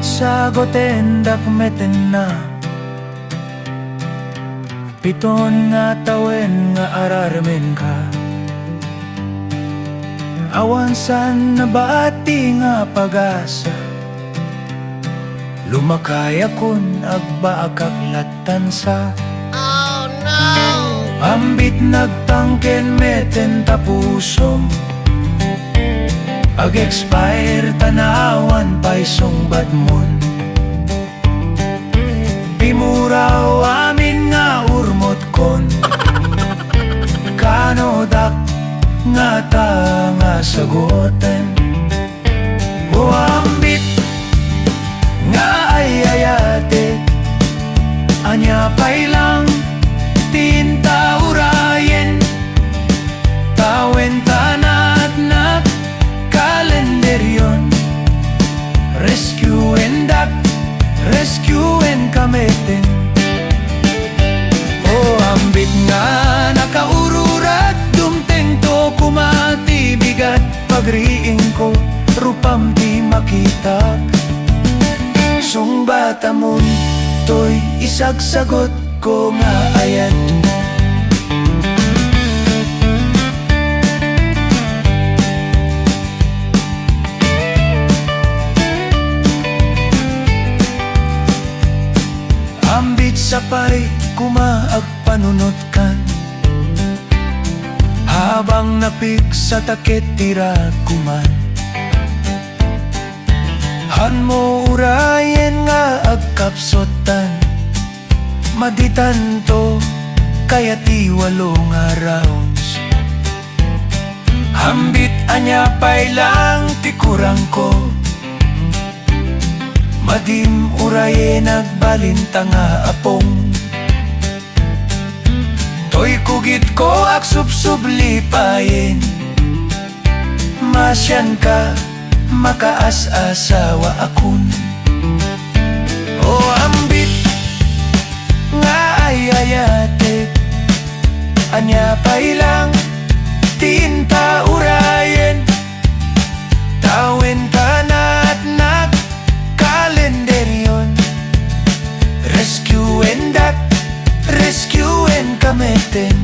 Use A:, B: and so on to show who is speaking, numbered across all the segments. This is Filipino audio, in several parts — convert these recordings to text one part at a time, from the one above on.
A: sagoten dakmeten na piton nga tawen nga ararmen ka. Awan san nabati nga pag-asa, lumakay akon agba akaklatan sa ambit nagtangken meten tapusom, ag-expire tanawan pa'y sungbat mon. Pimuraw amin nga urmot kon, kanodak nga ta nga sagoten. O ambit nga ayayate, anya pa'y lang tinta urayen, tawen tanat na kalenderyon. Rescue and dak, rescue and kameten. O ambit nga nakaururat, dumteng to kumati bigat, pagriing ko rupam di makita. Sungbata mon to'y isagsagot ko nga ayan. Ambit sapay kumaag panunot kan, habang napik sa takit tira kuman. Han mo urayen nga agkapsotan, maditan to kaya ti 8 nga rounds. Hambit anya pa'y lang ti kurang ko, madim uraye nagbalinta nga apong. To'y kugit ko ak subsublipayin, masyan ka makaas-asawa akun. O ambit nga ayayate, anya pa'y lang tinta urayen, tawen kanat nag kalenderyon. Rescue and dak, rescue and kameten.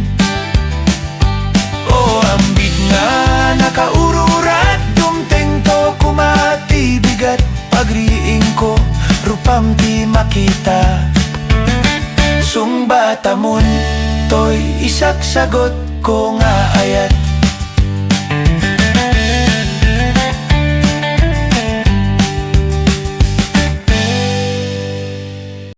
A: O ambit nga nakaururat, dumteng to kumati bigat, pagriing ko rupam di makita. Sungbata mon to'y isagsagot ko nga ayat.